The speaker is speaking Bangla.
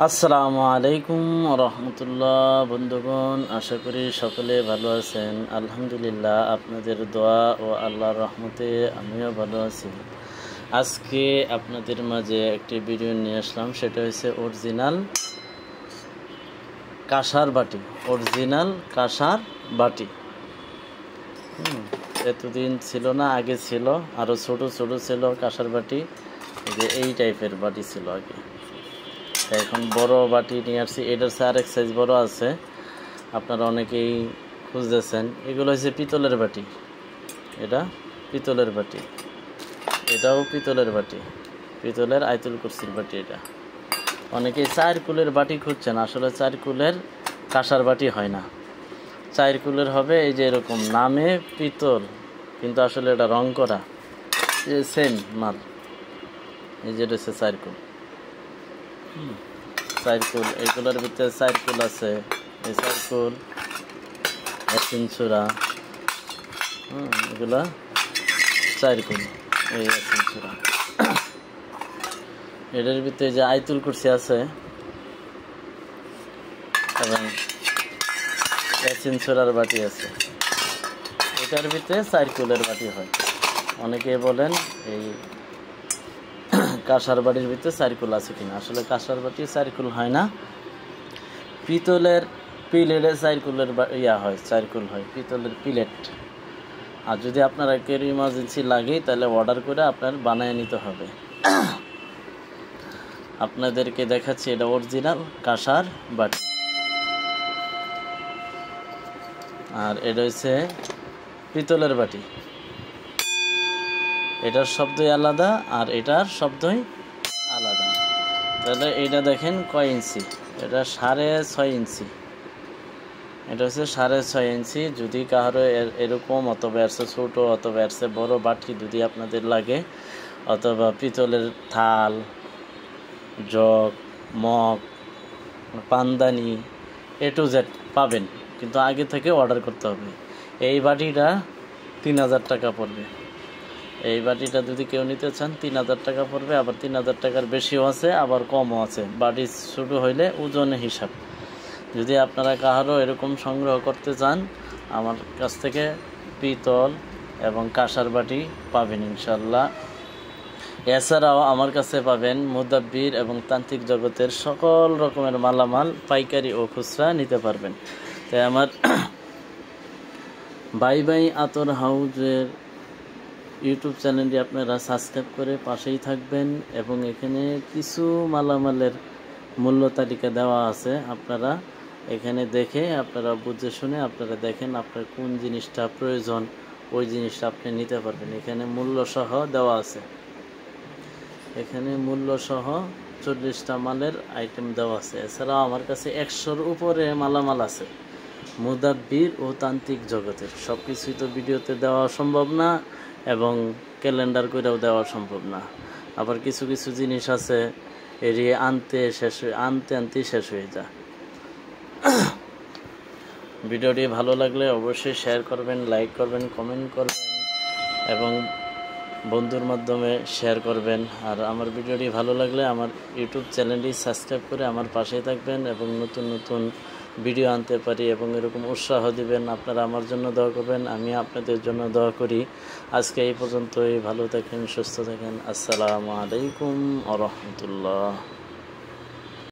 আসসালামু আলাইকুম রহমতুল্লাহ। বন্ধুগণ, আশা করি সকলে ভালো আছেন। আলহামদুলিল্লাহ, আপনাদের দোয়া ও আল্লাহর রহমতে আমিও ভালো আছি। আজকে আপনাদের মাঝে একটি ভিডিও নিয়ে আসলাম, সেটা হচ্ছে অরিজিনাল কাঁসার বাটি। অরিজিনাল কাঁসার বাটি এতদিন ছিল না, আগে ছিল আরও ছোট ছোট ছিল কাঁসার বাটি। যে এই টাইপের বাটি ছিল আগে, এখন বড় বাটি নিয়ে আসছি। এটার চেয়ে আরেক সাইজ বড় আছে, আপনারা অনেকেই খুঁজতেছেন। এগুলো হচ্ছে পিতলের বাটি, এটা পিতলের বাটি, এটাও পিতলের বাটি, পিতলের আয়তুল কুরসির বাটি। এটা অনেকেই চার কুলের বাটি খুঁজছেন, আসলে চার কুলের কাঁসার বাটি হয় না, চার কুলের হবে এই যে এরকম নামে পিতল, কিন্তু আসলে এটা রং করা সেম মাল। এই যে এটা হচ্ছে চার কুল, সাইরকুল। এইগুলোর ভিতরে সাইরকুল আছে, এই সাইরকুল, এসিনছুরা, এগুলা সাইরকুল, এই এসিনছুরা। এটার ভিতরে যে আয়তুল কুরসি আছে এবং এসিনছুরার বাটি আছে। এটার ভিতরে সাইরকুলের বাটি হয়। অনেকে বলেন এই কাঁসার বাটির ভিতরে সার্কুল আছে কিনা, আসলে কাঁসার বাটি সার্কুল হয় না, পিতলের প্লেটে সার্কুলের হয়, সার্কুল হয় পিতলের প্লেট। আর যদি আপনারা কেউ ইমার্জেন্সি লাগে তাহলে অর্ডার করে আপনার বানিয়ে নিতে হবে। আপনাদেরকে দেখাচ্ছি, এটা অরিজিনাল কাঁসার বাটি। আর এটা হচ্ছে পিতলের বাটি, এটার শব্দই আলাদা আর এটার শব্দই আলাদা। তাহলে এটা দেখেন কয় ইঞ্চি, এটা 6.5 ইঞ্চি, এটা হচ্ছে 6.5 ইঞ্চি। যদি কারো এরকম অথবা এরছে ছোট অথবা এরছে বড় বাটি যদি আপনাদের লাগে, অথবা পিতলের থাল, jug, mug, পানদানি, A to Z পাবেন, কিন্তু আগে থেকে অর্ডার করতে হবে। এই বাটিটা 3000 টাকা পড়বে। এই বাটিটা যদি কেউ নিতে চান 3000 টাকা পড়বে। আবার 3000 টাকার বেশিও আছে, আবার কমও আছে। বাটি ছোটো হইলে ওজনে হিসাব। যদি আপনারা কাহারও এরকম সংগ্রহ করতে চান, আমার কাছ থেকে পিতল এবং কাঁসার বাটি পাবেন ইনশাল্লাহ। এছাড়াও আমার কাছে পাবেন মুদাব্বির এবং তান্ত্রিক জগতের সকল রকমের মালামাল পাইকারি ও খুচরা নিতে পারবেন। তাই আমার বাই বাই আতর হাউজের ইউটিউব চ্যানেলটি আপনারা সাবস্ক্রাইব করে পাশেই থাকবেন, এবং এখানে কিছু মালামালের মূল্য তালিকা দেওয়া আছে। আপনারা এখানে দেখে আপনারা বুঝে শুনে আপনারা দেখেন আপনার কোন জিনিসটা প্রয়োজন, ওই জিনিসটা আপনি নিতে পারবেন। এখানে মূল্য সহ দেওয়া আছে, এখানে মূল্য সহ 40টা মালের আইটেম দেওয়া আছে। এছাড়াও আমার কাছে 100-র উপরে মালামাল আছে মুদাব্বির ও তান্ত্রিক জগতের। সব কিছুই তো ভিডিওতে দেওয়া সম্ভব না এবং ক্যালেন্ডার করেও দেওয়া সম্ভব না। আবার কিছু কিছু জিনিস আছে এড়িয়ে আনতে শেষ হয়ে যায়। ভিডিওটি ভালো লাগলে অবশ্যই শেয়ার করবেন, লাইক করবেন, কমেন্ট করবেন এবং বন্ধুর মাধ্যমে শেয়ার করবেন। আর আমার ভিডিওটি ভালো লাগলে আমার ইউটিউব চ্যানেলটি সাবস্ক্রাইব করে আমার পাশেই থাকবেন এবং নতুন নতুন ভিডিও আনতে পারি এবং এরকম উৎসাহ দিবেন। আপনারা আমার জন্য দোয়া করবেন, আমি আপনাদের জন্য দোয়া করি। আজকে এই পর্যন্তই। ভালো থাকেন, সুস্থ থাকেন। আসসালামু আলাইকুম ওয়া রাহমাতুল্লাহ।